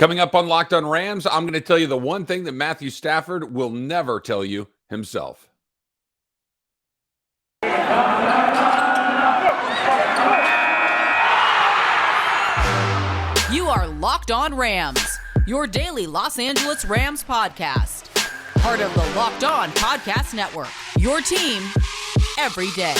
Coming up on Locked on Rams, I'm going to tell you the one thing that Matthew Stafford will never tell you himself. You are Locked on Rams, your daily Los Angeles Rams podcast. Part of the Locked on Podcast Network, your team every day.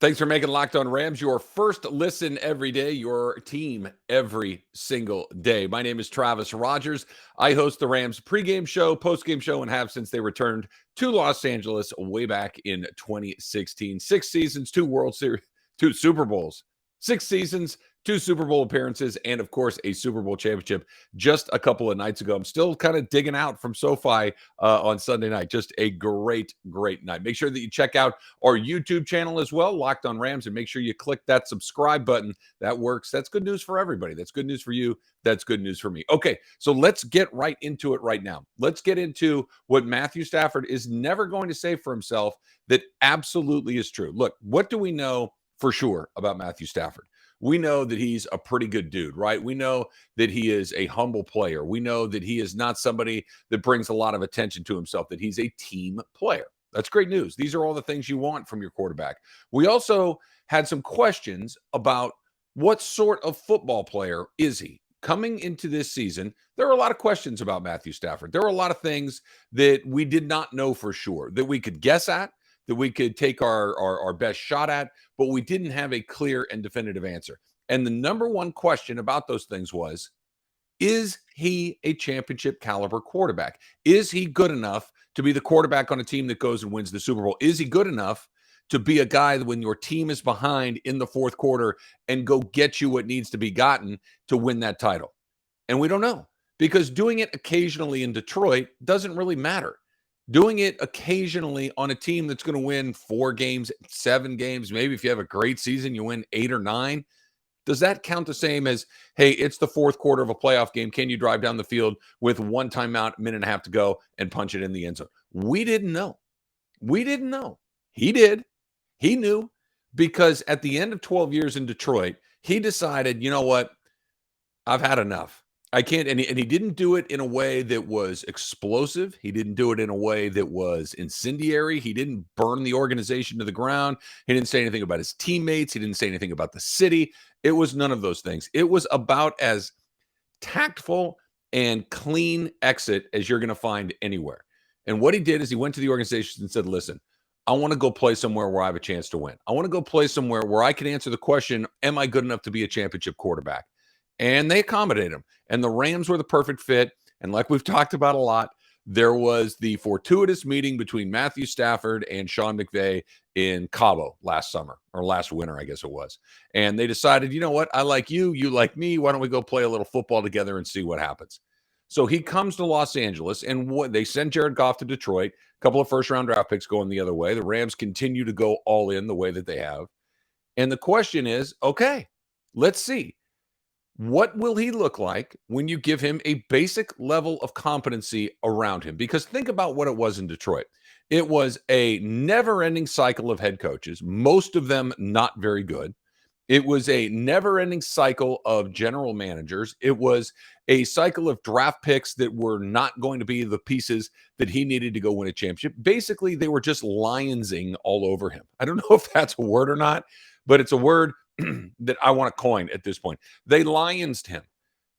Thanks for making Locked on Rams your first listen every day, your team every single day. My name is Travis Rogers. I host the Rams pregame show, postgame show, and have since they returned to Los Angeles way back in 2016. 6 seasons, 2 World Series, 2 Super Bowls, 6 seasons, 2 Super Bowl appearances, and of course, a Super Bowl championship just a couple of nights ago. I'm still kind of digging out from SoFi on Sunday night. Just a great, great night. Make sure that you check out our YouTube channel as well, Locked on Rams, and make sure you click that subscribe button. That works. That's good news for everybody. That's good news for you. That's good news for me. Okay, so let's get right into it right now. Let's get into what Matthew Stafford is never going to say for himself that absolutely is true. Look, what do we know for sure about Matthew Stafford? We know that he's a pretty good dude, right? We know that he is a humble player. We know that he is not somebody that brings a lot of attention to himself, that he's a team player. That's great news. These are all the things you want from your quarterback. We also had some questions about what sort of football player is he? Coming into this season, there were a lot of questions about Matthew Stafford. There were a lot of things that we did not know for sure, that we could guess at, that we could take our best shot at, but we didn't have a clear and definitive answer. And the number one question about those things was, is he a championship caliber quarterback? Is he good enough to be the quarterback on a team that goes and wins the Super Bowl? Is he good enough to be a guy that when your team is behind in the fourth quarter and go get you what needs to be gotten to win that title? And we don't know, because doing it occasionally in Detroit doesn't really matter. Doing it occasionally on a team that's going to win 4 games, 7 games, maybe if you have a great season, you win 8 or 9. Does that count the same as, hey, it's the fourth quarter of a playoff game. Can you drive down the field with 1 timeout, minute and a half to go, and punch it in the end zone? We didn't know. We didn't know. He did. He knew, because at the end of 12 years in Detroit, he decided, you know what? I've had enough. I can't, and he didn't do it in a way that was explosive. He didn't do it in a way that was incendiary. He didn't burn the organization to the ground. He didn't say anything about his teammates. He didn't say anything about the city. It was none of those things. It was about as tactful and clean exit as you're going to find anywhere. And what he did is he went to the organization and said, listen, I want to go play somewhere where I have a chance to win. I want to go play somewhere where I can answer the question, am I good enough to be a championship quarterback? And they accommodated him. And the Rams were the perfect fit. And like we've talked about a lot, there was the fortuitous meeting between Matthew Stafford and Sean McVay in Cabo last summer, or last winter, I guess it was. And they decided, you know what? I like you. You like me. Why don't we go play a little football together and see what happens? So he comes to Los Angeles, and they send Jared Goff to Detroit. A couple of first-round draft picks going the other way. The Rams continue to go all in the way that they have. And the question is, okay, let's see. What will he look like when you give him a basic level of competency around him? Because think about what it was in Detroit. It was a never-ending cycle of head coaches, most of them not very good. It was a never-ending cycle of general managers. It was a cycle of draft picks that were not going to be the pieces that he needed to go win a championship. Basically, they were just lionsing all over him. I don't know if that's a word or not, but it's a word that I want to coin at this point. They lionsed him.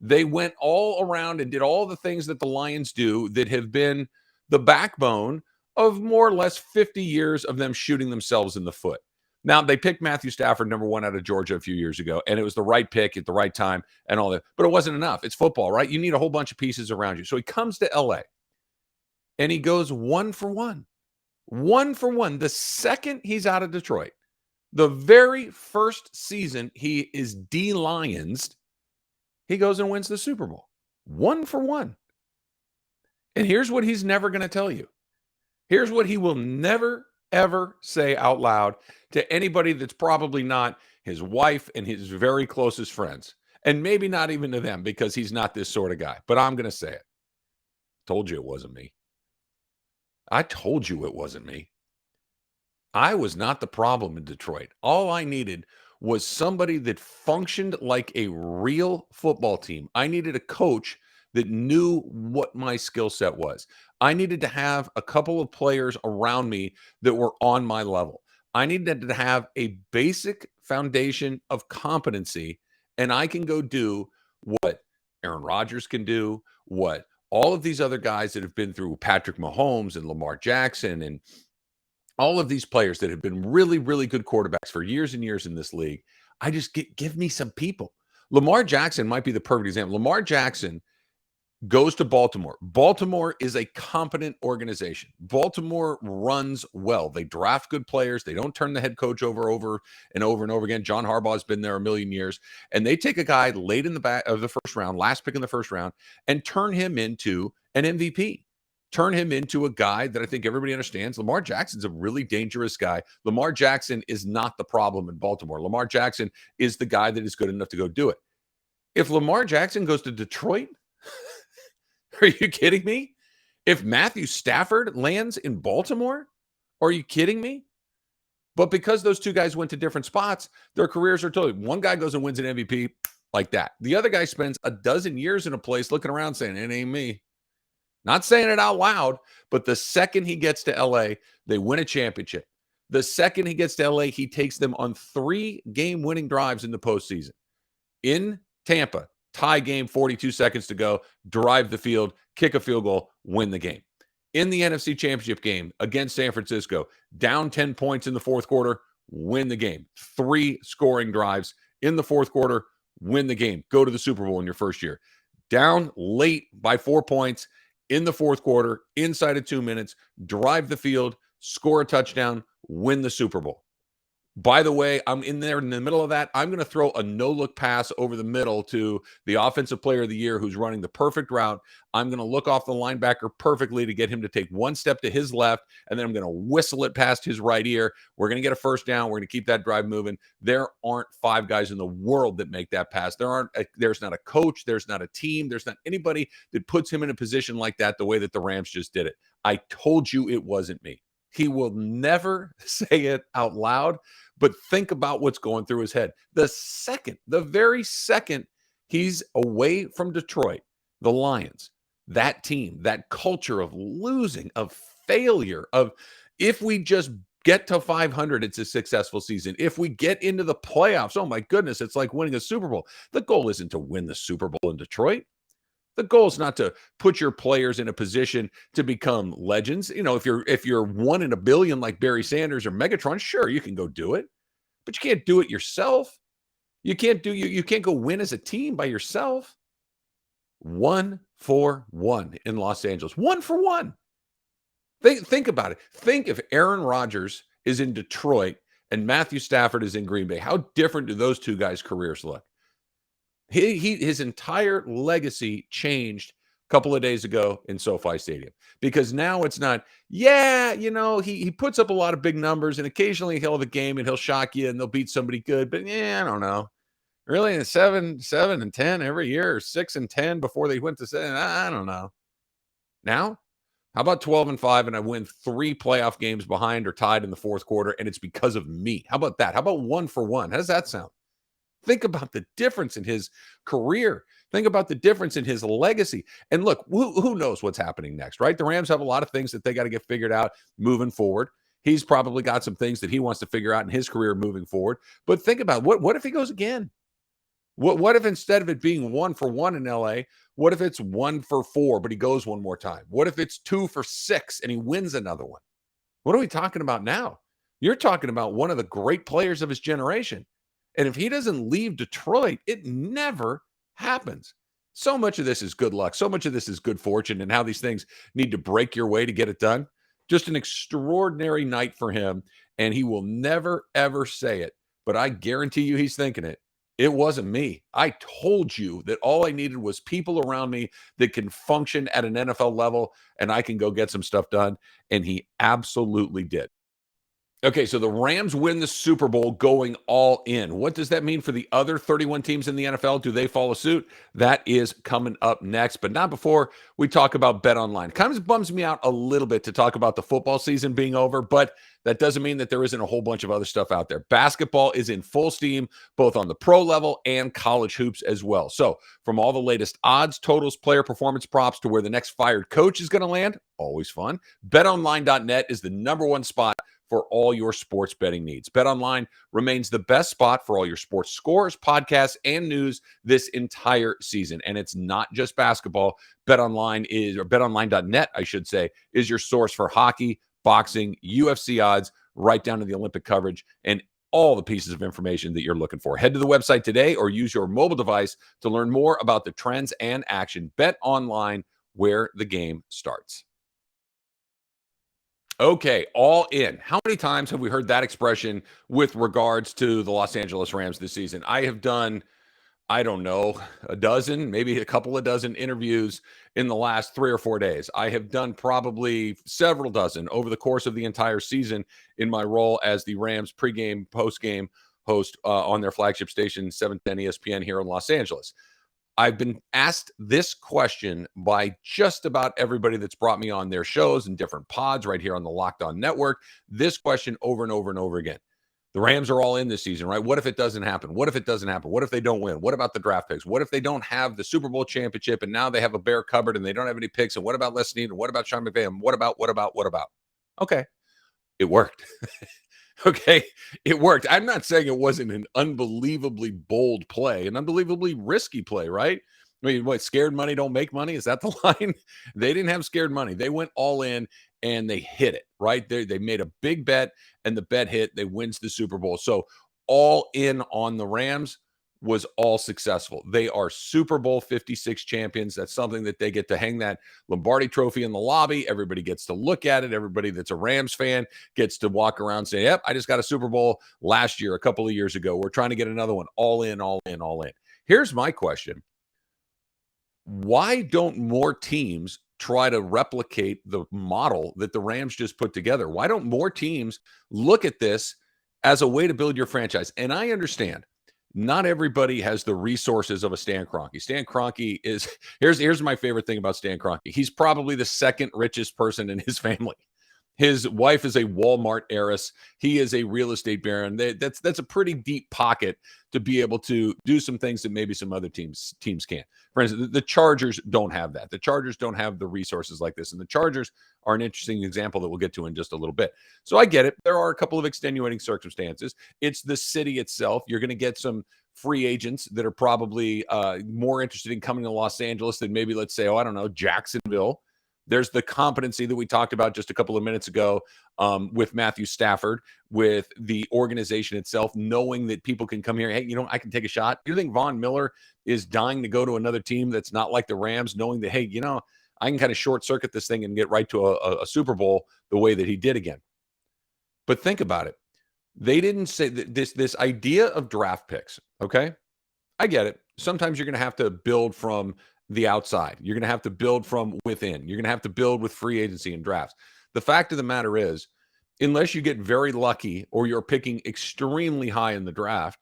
They went all around and did all the things that the Lions do that have been the backbone of more or less 50 years of them shooting themselves in the foot. Now, they picked Matthew Stafford, number 1 out of Georgia a few years ago, and it was the right pick at the right time and all that. But it wasn't enough. It's football, right? You need a whole bunch of pieces around you. So he comes to LA, and he goes 1 for 1. 1 for 1. The second he's out of Detroit, the very first season he is de-Lionsed, he goes and wins the Super Bowl. 1 for 1. And here's what he's never going to tell you. Here's what he will never, ever say out loud to anybody that's probably not his wife and his very closest friends. And maybe not even to them, because he's not this sort of guy. But I'm going to say it. Told you it wasn't me. I told you it wasn't me. I was not the problem in Detroit. All I needed was somebody that functioned like a real football team. I needed a coach that knew what my skill set was. I needed to have a couple of players around me that were on my level. I needed to have a basic foundation of competency, and I can go do what Aaron Rodgers can do, what all of these other guys that have been through Patrick Mahomes and Lamar Jackson and all of these players that have been really, really good quarterbacks for years and years in this league. I just give me some people. Lamar Jackson might be the perfect example. Lamar Jackson goes to Baltimore. Baltimore is a competent organization. Baltimore runs well. They draft good players. They don't turn the head coach over and over again. John Harbaugh's been there a million years. And they take a guy late in the back of the first round, last pick in the first round, and turn him into an MVP. Turn him into a guy that I think everybody understands. Lamar Jackson's a really dangerous guy. Lamar Jackson is not the problem in Baltimore. Lamar Jackson is the guy that is good enough to go do it. If Lamar Jackson goes to Detroit, are you kidding me? If Matthew Stafford lands in Baltimore, are you kidding me? But because those two guys went to different spots, their careers are totally. One guy goes and wins an MVP like that. The other guy spends a dozen years in a place looking around saying, it ain't me. Not saying it out loud, but the second he gets to LA, they win a championship. The second he gets to LA, he takes them on 3 game-winning drives in the postseason. In Tampa, tie game, 42 seconds to go, drive the field, kick a field goal, win the game. In the NFC Championship game against San Francisco, down 10 points in the fourth quarter, win the game. 3 scoring drives in the fourth quarter, win the game. Go to the Super Bowl in your first year. Down late by 4 points in the fourth quarter, inside of 2 minutes, drive the field, score a touchdown, win the Super Bowl. By the way, I'm in there in the middle of that. I'm going to throw a no-look pass over the middle to the offensive player of the year who's running the perfect route. I'm going to look off the linebacker perfectly to get him to take one step to his left, and then I'm going to whistle it past his right ear. We're going to get a first down. We're going to keep that drive moving. There aren't 5 guys in the world that make that pass. There's not a coach. There's not a team. There's not anybody that puts him in a position like that the way that the Rams just did it. I told you it wasn't me. He will never say it out loud, but think about what's going through his head. The very second he's away from Detroit, the Lions, that team, that culture of losing, of failure, of if we just get to 500, it's a successful season. If we get into the playoffs, oh my goodness, it's like winning a Super Bowl. The goal isn't to win the Super Bowl in Detroit. The goal is not to put your players in a position to become legends. You know, if you're 1 in a billion like Barry Sanders or Megatron, sure, you can go do it, but you can't do it yourself. You can't go win as a team by yourself. 1 for 1 in Los Angeles. 1 for 1. Think about it. Think if Aaron Rodgers is in Detroit and Matthew Stafford is in Green Bay. How different do those two guys' careers look? His entire legacy changed a couple of days ago in SoFi Stadium, because now it's not, he puts up a lot of big numbers and occasionally he'll have a game and he'll shock you and they'll beat somebody good, but I don't know. Really, 7-10 every year, or 6-10 before they went to 7. I don't know. Now, how about 12-5 and I win 3 playoff games behind or tied in the fourth quarter, and it's because of me? How about that? How about 1 for 1? How does that sound? Think about the difference in his career. Think about the difference in his legacy. And look, who knows what's happening next, right? The Rams have a lot of things that they got to get figured out moving forward. He's probably got some things that he wants to figure out in his career moving forward. But think about what if he goes again? What if instead of it being 1 for 1 in LA, what if it's 1 for 4, but he goes one more time? What if it's 2 for 6 and he wins another one? What are we talking about now? You're talking about one of the great players of his generation. And if he doesn't leave Detroit, it never happens. So much of this is good luck. So much of this is good fortune and how these things need to break your way to get it done. Just an extraordinary night for him. And he will never, ever say it. But I guarantee you he's thinking it. It wasn't me. I told you that all I needed was people around me that can function at an NFL level and I can go get some stuff done. And he absolutely did. Okay, so the Rams win the Super Bowl going all in. What does that mean for the other 31 teams in the NFL? Do they follow suit? That is coming up next, but not before we talk about BetOnline. Kind of bums me out a little bit to talk about the football season being over, but That doesn't mean that there isn't a whole bunch of other stuff out there. Basketball is in full steam, both on the pro level and college hoops as well. So from all the latest odds, totals, player performance props to where the next fired coach is going to land, always fun, betonline.net is the number one spot for all your sports betting needs. BetOnline remains the best spot for all your sports scores, podcasts, and news this entire season. And it's not just basketball. BetOnline.net, I should say, is your source for hockey, boxing, UFC odds, right down to the Olympic coverage, and all the pieces of information that you're looking for. Head to the website today or use your mobile device to learn more about the trends and action. BetOnline, where the game starts. Okay, all in. How many times have we heard that expression with regards to the Los Angeles Rams this season? I have done, I don't know, a dozen, maybe a couple of dozen interviews in the last 3 or 4 days. I have done probably several dozen over the course of the entire season in my role as the Rams pregame, postgame host on their flagship station, 710 ESPN here in Los Angeles. I've been asked this question by just about everybody that's brought me on their shows and different pods right here on the Locked On Network. This question over and over and over again. The Rams are all in this season, right? What if it doesn't happen? What if it doesn't happen? What if they don't win? What about the draft picks? What if they don't have the Super Bowl championship and now they have a bare cupboard and they don't have any picks? And what about Les Snead? And what about Sean McVay? And what about? Okay, it worked. Okay, it worked. I'm not saying it wasn't an unbelievably bold play, an unbelievably risky play, right? I mean, what, scared money don't make money? Is that the line? They didn't have scared money. They went all in and they hit it, right? They made a big bet and the bet hit. They wins the Super Bowl. So all in on the Rams was all successful. They are Super Bowl 56 champions. That's something that they get to hang that Lombardi trophy in the lobby. Everybody gets to look at it. Everybody that's a Rams fan gets to walk around saying, yep, I just got a Super Bowl last year, a couple of years ago. We're trying to get another one. All in, all in, all in. Here's my question. Why don't more teams try to replicate the model that the Rams just put together? Why don't more teams look at this as a way to build your franchise? And I understand not everybody has the resources of a Stan Kroenke. Stan Kroenke is, here's my favorite thing about Stan Kroenke. He's probably the second richest person in his family. His wife is a Walmart heiress. He is a real estate baron. That's a pretty deep pocket to be able to do some things that maybe some other teams can't. For instance, the Chargers don't have that. The Chargers don't have the resources like this. And the Chargers are an interesting example that we'll get to in just a little bit. So I get it. There are a couple of extenuating circumstances. It's the city itself. You're going to get some free agents that are probably more interested in coming to Los Angeles than maybe, let's say, Jacksonville. There's the competency that we talked about just a couple of minutes ago with Matthew Stafford, with the organization itself, knowing that people can come here. Hey, I can take a shot. Do you think Von Miller is dying to go to another team that's not like the Rams, knowing that, hey, I can kind of short circuit this thing and get right to a Super Bowl the way that he did again. But think about it. They didn't say that this idea of draft picks. Okay, I get it. Sometimes you're going to have to build from the outside. You're going to have to build from within. You're going to have to build with free agency and drafts. The fact of the matter is, unless you get very lucky or you're picking extremely high in the draft,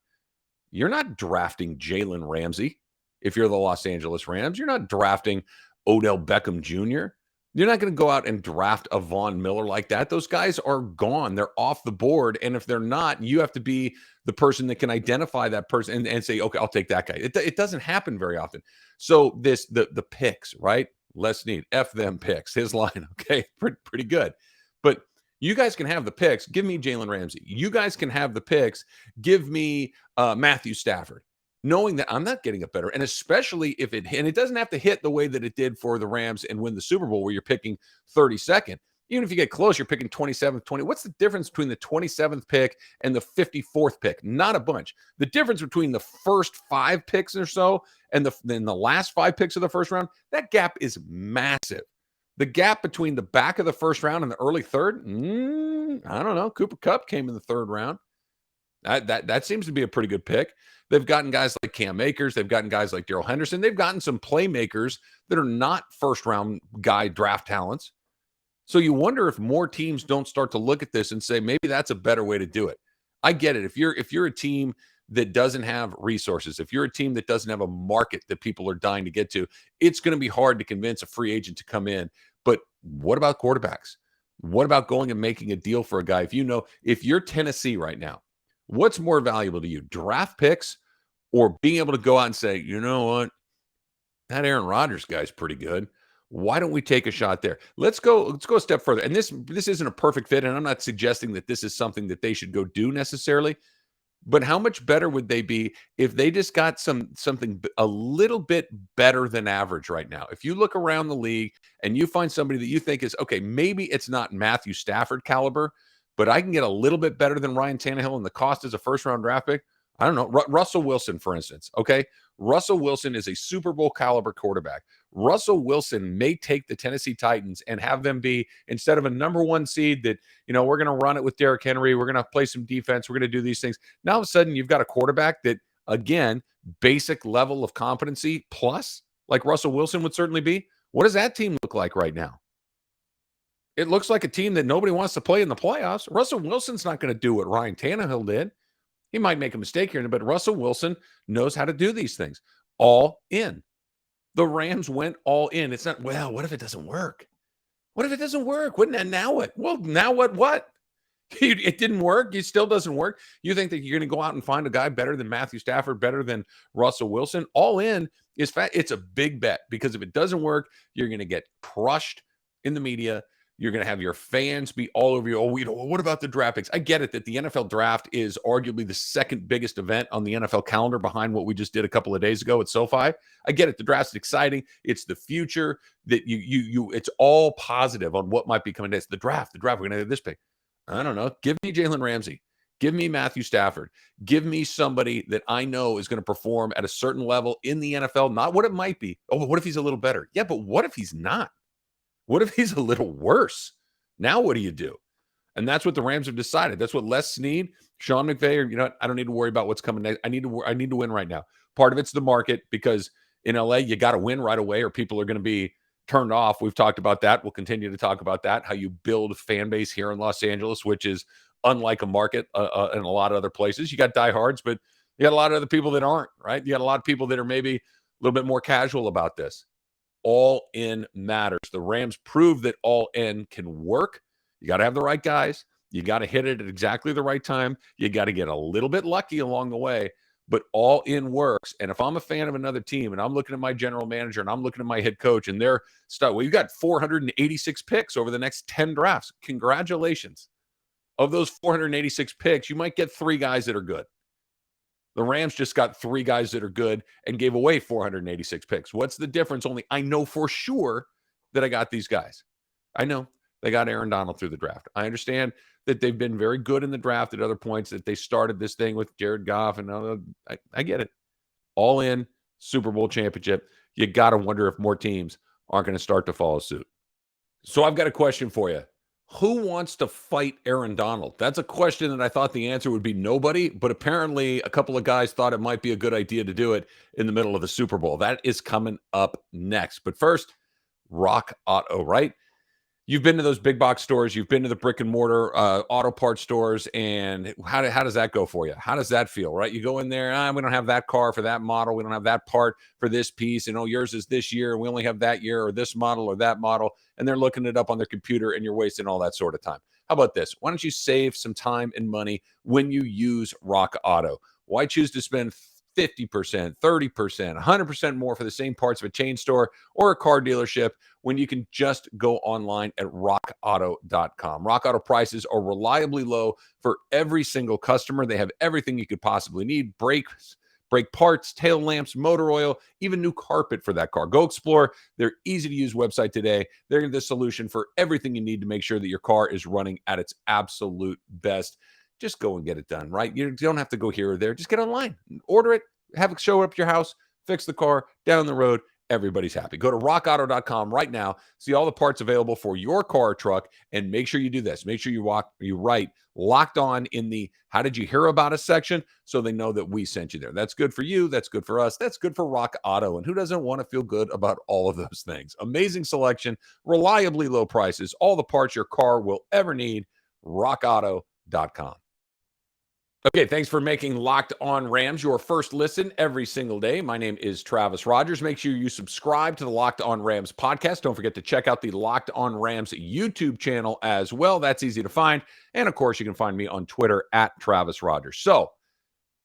you're not drafting Jalen Ramsey. If you're the Los Angeles Rams, you're not drafting Odell Beckham Jr. You're not going to go out and draft a Von Miller like that. Those guys are gone. They're off the board. And if they're not, you have to be the person that can identify that person and say, okay, I'll take that guy. It doesn't happen very often. So the picks, right? Les Snead, F them picks, his line. Okay, pretty good. But you guys can have the picks. Give me Jalen Ramsey. You guys can have the picks. Give me Matthew Stafford. Knowing that I'm not getting a better, and especially if it doesn't have to hit the way that it did for the Rams and win the Super Bowl where you're picking 32nd. Even if you get close, you're picking 27th, 20. What's the difference between the 27th pick and the 54th pick? Not a bunch. The difference between the first 5 picks or so and then the last 5 picks of the first round, that gap is massive. The gap between the back of the first round and the early third, I don't know. Cooper Kupp came in the 3rd round. That seems to be a pretty good pick. They've gotten guys like Cam Akers. They've gotten guys like Darrell Henderson. They've gotten some playmakers that are not first-round guy draft talents. So you wonder if more teams don't start to look at this and say, maybe that's a better way to do it. I get it. If you're a team that doesn't have resources, if you're a team that doesn't have a market that people are dying to get to, it's going to be hard to convince a free agent to come in. But what about quarterbacks? What about going and making a deal for a guy? If you're Tennessee right now, what's more valuable to you, draft picks or being able to go out and say, you know what, that Aaron Rodgers guy's pretty good. Why don't we take a shot there? Let's go a step further. And this isn't a perfect fit, and I'm not suggesting that this is something that they should go do necessarily. But how much better would they be if they just got something a little bit better than average right now? If you look around the league and you find somebody that you think is, okay, maybe it's not Matthew Stafford caliber, but I can get a little bit better than Ryan Tannehill and the cost is a first-round draft pick. I don't know. Russell Wilson, for instance, okay? Russell Wilson is a Super Bowl caliber quarterback. Russell Wilson may take the Tennessee Titans and have them be, instead of a number one seed that, we're going to run it with Derrick Henry, we're going to play some defense, we're going to do these things. Now all of a sudden you've got a quarterback that, again, basic level of competency plus, like Russell Wilson would certainly be. What does that team look like right now? It looks like a team that nobody wants to play in the playoffs. Russell Wilson's not going to do what Ryan Tannehill did. He might make a mistake here, but Russell Wilson knows how to do these things. All in. The Rams went all in. It's not, well, what if it doesn't work? What if it doesn't work? Now what? Well, now what? It didn't work. It still doesn't work. You think that you're going to go out and find a guy better than Matthew Stafford, better than Russell Wilson? All in is fat. It's a big bet because if it doesn't work, you're going to get crushed in the media. You're going to have your fans be all over you. Oh, what about the draft picks? I get it that the NFL draft is arguably the second biggest event on the NFL calendar behind what we just did a couple of days ago at SoFi. I get it. The draft's exciting. It's the future that it's all positive on what might be coming next. The draft. We're going to have this pick. I don't know. Give me Jalen Ramsey. Give me Matthew Stafford. Give me somebody that I know is going to perform at a certain level in the NFL, not what it might be. Oh, what if he's a little better? Yeah, but what if he's not? What if he's a little worse? Now what do you do? And that's what the Rams have decided. That's what Les Snead, Sean McVay, I don't need to worry about what's coming next. I need to win right now. Part of it's the market because in LA, you got to win right away or people are going to be turned off. We've talked about that. We'll continue to talk about that, how you build fan base here in Los Angeles, which is unlike a market in a lot of other places. You got diehards, but you got a lot of other people that aren't, right? You got a lot of people that are maybe a little bit more casual about this. All in matters. The Rams prove that all in can work. You got to have the right guys. You got to hit it at exactly the right time. You got to get a little bit lucky along the way, but all in works. And if I'm a fan of another team and I'm looking at my general manager and I'm looking at my head coach and they're stuck, well, you got 486 picks over the next 10 drafts. Congratulations. Of those 486 picks, you might get 3 guys that are good. The Rams just got 3 guys that are good and gave away 486 picks. What's the difference? Only I know for sure that I got these guys. I know they got Aaron Donald through the draft. I understand that they've been very good in the draft at other points, that they started this thing with Jared Goff and other. I get it. All in, Super Bowl championship. You got to wonder if more teams aren't going to start to follow suit. So I've got a question for you. Who wants to fight Aaron Donald? That's a question that I thought the answer would be nobody, but apparently a couple of guys thought it might be a good idea to do it in the middle of the Super Bowl. That is coming up next. But first, Rock Auto, right? You've been to those big box stores. You've been to the brick and mortar auto parts stores. And how does that go for you? How does that feel, right? You go in there, we don't have that car for that model. We don't have that part for this piece. And yours is this year. And we only have that year or this model or that model. And they're looking it up on their computer and you're wasting all that sort of time. How about this? Why don't you save some time and money when you use Rock Auto? Why choose to spend 50%, 30%, 100% more for the same parts of a chain store or a car dealership when you can just go online at rockauto.com. Rock Auto prices are reliably low for every single customer. They have everything you could possibly need: brakes, brake parts, tail lamps, motor oil, even new carpet for that car. Go explore their easy-to-use website today. They're the solution for everything you need to make sure that your car is running at its absolute best. Just go and get it done, right? You don't have to go here or there. Just get online, order it, have it show up at your house, fix the car, down the road. Everybody's happy. Go to rockauto.com right now, see all the parts available for your car or truck, and make sure you do this. Make sure you write Locked On in the How Did You Hear About Us section so they know that we sent you there. That's good for you. That's good for us. That's good for Rock Auto. And who doesn't want to feel good about all of those things? Amazing selection, reliably low prices, all the parts your car will ever need. rockauto.com. Okay, thanks for making Locked On Rams your first listen every single day. My name is Travis Rogers. Make sure you subscribe to the Locked On Rams podcast. Don't forget to check out the Locked On Rams YouTube channel as well. That's easy to find. And of course, you can find me on Twitter at Travis Rogers. So,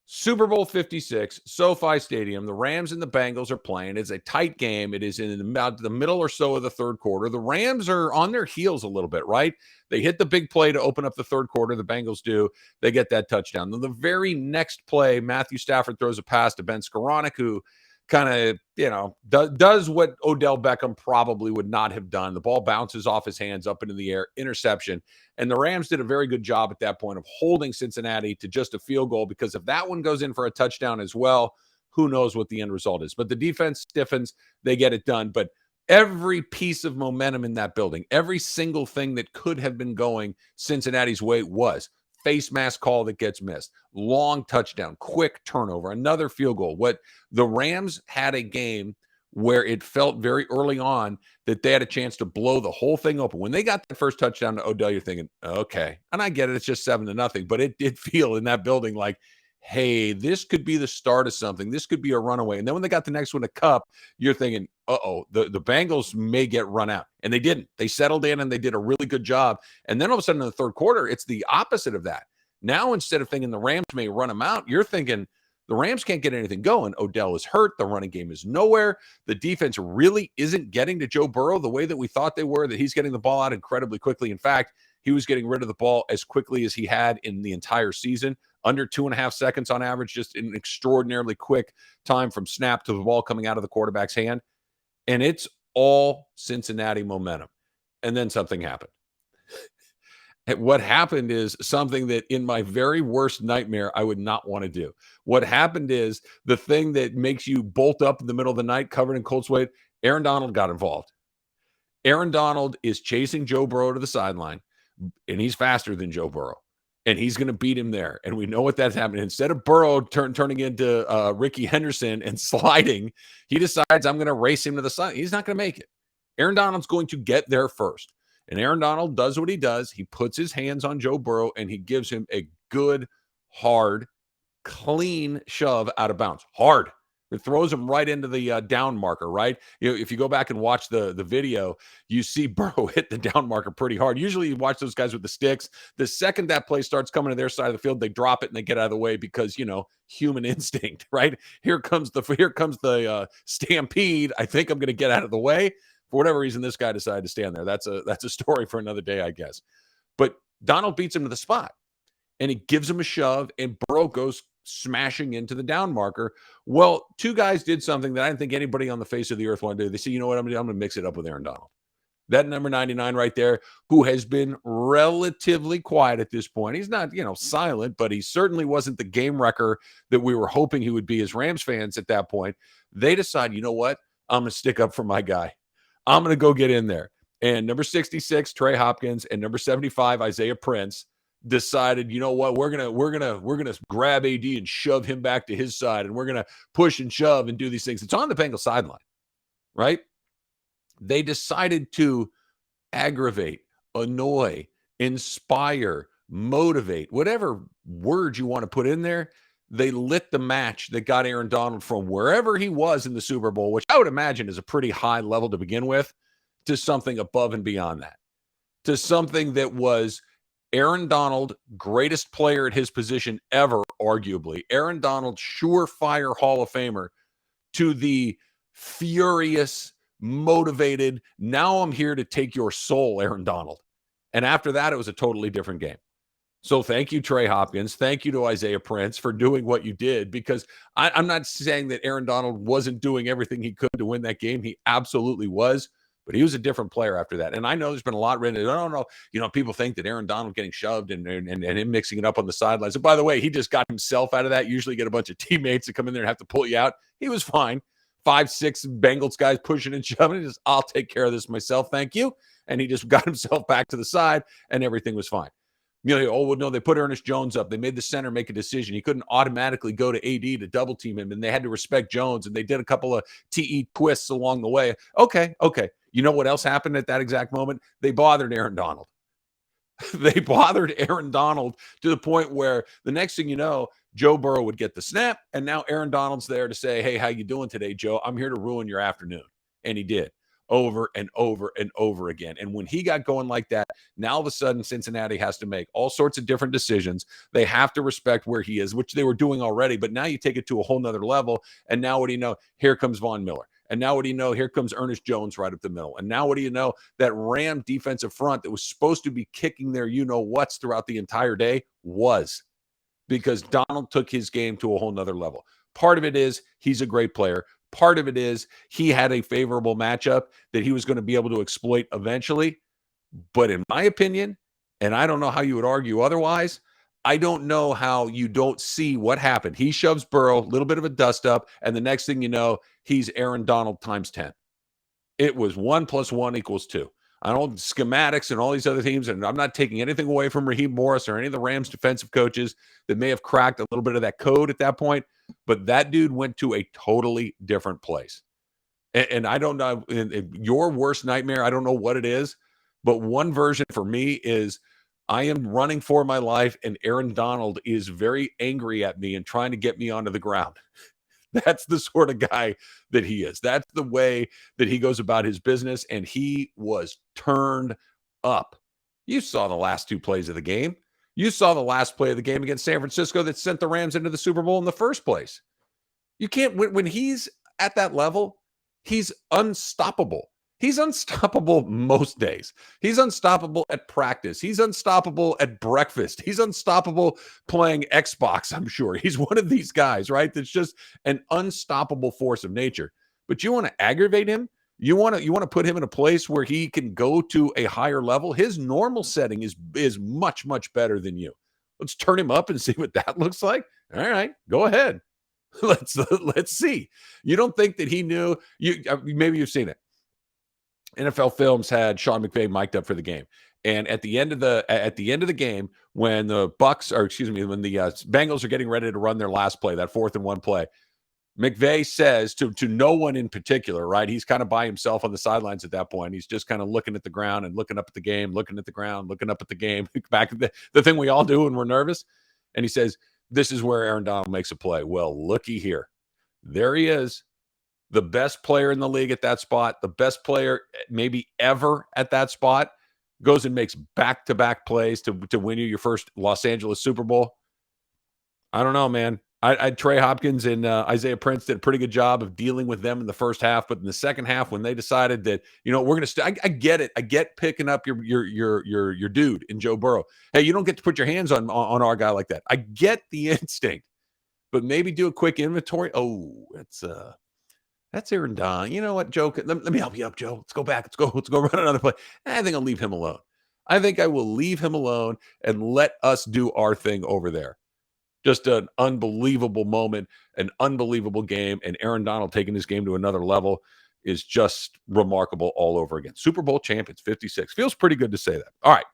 Super Bowl 56, SoFi Stadium. The Rams and the Bengals are playing. It's a tight game. It is in about the middle or so of the third quarter. The Rams are on their heels a little bit, right? They hit the big play to open up the third quarter. The Bengals do. They get that touchdown. Then the very next play, Matthew Stafford throws a pass to Ben Skoranek, who kind of, does what Odell Beckham probably would not have done. The ball bounces off his hands up into the air, interception. And the Rams did a very good job at that point of holding Cincinnati to just a field goal, because if that one goes in for a touchdown as well, who knows what the end result is. But the defense stiffens, they get it done. But every piece of momentum in that building, every single thing that could have been going Cincinnati's way was face mask call that gets missed, long touchdown, quick turnover, another field goal. What the Rams had a game where it felt very early on that they had a chance to blow the whole thing open. When they got the first touchdown to Odell, you're thinking, okay, and I get it, it's just 7-0, but it did feel in that building like, hey, this could be the start of something. This could be a runaway. And then when they got the next one, a cup, you're thinking, the Bengals may get run out. And they didn't. They settled in and they did a really good job. And then all of a sudden in the third quarter, it's the opposite of that. Now, instead of thinking the Rams may run them out, you're thinking the Rams can't get anything going. Odell is hurt. The running game is nowhere. The defense really isn't getting to Joe Burrow the way that we thought they were, that he's getting the ball out incredibly quickly. In fact, he was getting rid of the ball as quickly as he had in the entire season, under 2.5 seconds on average, just an extraordinarily quick time from snap to the ball coming out of the quarterback's hand. And it's all Cincinnati momentum. And then something happened. What happened is something that in my very worst nightmare, I would not want to do. What happened is the thing that makes you bolt up in the middle of the night covered in cold sweat. Aaron Donald got involved. Aaron Donald is chasing Joe Burrow to the sideline, and he's faster than Joe Burrow, and he's going to beat him there. And we know what that's happening. Instead of Burrow turning into Ricky Henderson and sliding, he decides, I'm going to race him to the side. He's not going to make it. Aaron Donald's going to get there first. And Aaron Donald does what he does. He puts his hands on Joe Burrow, and he gives him a good, hard, clean shove out of bounds. Hard. It throws him right into the down marker, right? If you go back and watch the video, you see Burrow hit the down marker pretty hard. Usually you watch those guys with the sticks. The second that play starts coming to their side of the field, they drop it and they get out of the way because, human instinct, right? Here comes the stampede. I think I'm going to get out of the way. For whatever reason, this guy decided to stand there. That's a story for another day, I guess. But Donald beats him to the spot, and he gives him a shove, and Burrow goes smashing into the down marker. Well, two guys did something that I didn't think anybody on the face of the earth wanted to do. They said, you know what I'm going to do? I'm going to mix it up with Aaron Donald. That number 99 right there, who has been relatively quiet at this point. He's not, silent, but he certainly wasn't the game wrecker that we were hoping he would be as Rams fans at that point. They decide, you know what? I'm going to stick up for my guy. I'm going to go get in there. And number 66, Trey Hopkins, and number 75, Isaiah Prince, decided, you know what, we're gonna grab AD and shove him back to his side, and we're gonna push and shove and do these things. It's on the Bengals sideline, right? They decided to aggravate, annoy, inspire, motivate, whatever word you want to put in there. They lit the match that got Aaron Donald from wherever he was in the Super Bowl, which I would imagine is a pretty high level to begin with, to something above and beyond that, to something that was Aaron Donald, greatest player at his position ever, arguably. Aaron Donald, surefire Hall of Famer, to the furious, motivated, now I'm here to take your soul, Aaron Donald. And after that, it was a totally different game. So thank you, Trey Hopkins. Thank you to Isaiah Prince for doing what you did, because I'm not saying that Aaron Donald wasn't doing everything he could to win that game. He absolutely was, but he was a different player after that. And I know there's been a lot written. I don't know, people think that Aaron Donald getting shoved and him mixing it up on the sidelines. And by the way, he just got himself out of that. Usually get a bunch of teammates to come in there and have to pull you out. He was fine. 5'6" Bengals guys pushing and shoving. He just, I'll take care of this myself. Thank you. And he just got himself back to the side and everything was fine. They put Ernest Jones up. They made the center make a decision. He couldn't automatically go to AD to double team him, and they had to respect Jones, and they did a couple of TE twists along the way. Okay. You know what else happened at that exact moment? They bothered Aaron Donald. They bothered Aaron Donald to the point where the next thing you know, Joe Burrow would get the snap, and now Aaron Donald's there to say, hey, how you doing today, Joe? I'm here to ruin your afternoon. And he did over and over and over again. And when he got going like that, now all of a sudden Cincinnati has to make all sorts of different decisions. They have to respect where he is, which they were doing already, but now you take it to a whole nother level. And now what do you know? Here comes Von Miller. And now what do you know? Here comes Ernest Jones right up the middle. And now what do you know? That Ram defensive front that was supposed to be kicking their you-know-whats throughout the entire day was, because Donald took his game to a whole nother level. Part of it is he's a great player. Part of it is he had a favorable matchup that he was going to be able to exploit eventually. But in my opinion, and I don't know how you would argue otherwise, I don't know how you don't see what happened. He shoves Burrow, a little bit of a dust up, and the next thing you know, he's Aaron Donald times 10. It was 1 + 1 = 2. I don't schematics and all these other teams, and I'm not taking anything away from Raheem Morris or any of the Rams defensive coaches that may have cracked a little bit of that code at that point, but that dude went to a totally different place. And I don't know, in your worst nightmare, I don't know what it is, but one version for me is I am running for my life, and Aaron Donald is very angry at me and trying to get me onto the ground. That's the sort of guy that he is. That's the way that he goes about his business, and he was turned up. You saw the last two plays of the game. You saw the last play of the game against San Francisco that sent the Rams into the Super Bowl in the first place. You can't, when he's at that level, he's unstoppable. He's unstoppable most days. He's unstoppable at practice. He's unstoppable at breakfast. He's unstoppable playing Xbox, I'm sure. He's one of these guys, right? That's just an unstoppable force of nature. But you want to aggravate him? You want to put him in a place where he can go to a higher level? His normal setting is much, much better than you. Let's turn him up and see what that looks like. All right, go ahead. Let's see. You don't think that he knew? Maybe you've seen it. NFL Films had Sean McVay mic'd up for the game, and at the end of the game, when the when the Bengals are getting ready to run their last play, that 4th and 1 play, McVay says to no one in particular, right? He's kind of by himself on the sidelines at that point. He's just kind of looking at the ground and looking up at the game, looking at the ground, looking up at the game, back at the thing we all do when we're nervous. And he says, "This is where Aaron Donald makes a play." Well, looky here, there he is. The best player in the league at that spot, the best player maybe ever at that spot, goes and makes back-to-back plays to win you your first Los Angeles Super Bowl. I don't know, man. Trey Hopkins and Isaiah Prince did a pretty good job of dealing with them in the first half, but in the second half, when they decided that, we're going to I get it. I get picking up your dude in Joe Burrow. Hey, you don't get to put your hands on our guy like that. I get the instinct, but maybe do a quick inventory. Oh, that's Aaron Donald. You know what, Joe? Let me help you up, Joe. Let's go back. Let's go run another play. I think I'll leave him alone. I think I will leave him alone and let us do our thing over there. Just an unbelievable moment, an unbelievable game, and Aaron Donald taking this game to another level is just remarkable all over again. Super Bowl champions, 56. Feels pretty good to say that. All right.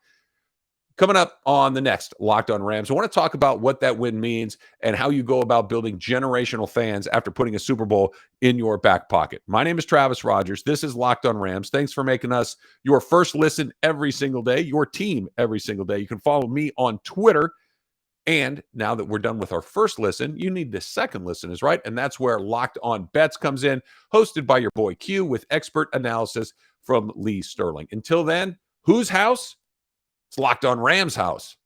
Coming up on the next Locked On Rams, I want to talk about what that win means and how you go about building generational fans after putting a Super Bowl in your back pocket. My name is Travis Rogers. This is Locked On Rams. Thanks for making us your first listen every single day, your team every single day. You can follow me on Twitter. And now that we're done with our first listen, you need the second listen, is right. And that's where Locked On Bets comes in, hosted by your boy Q with expert analysis from Lee Sterling. Until then, whose house? It's Locked On Rams house.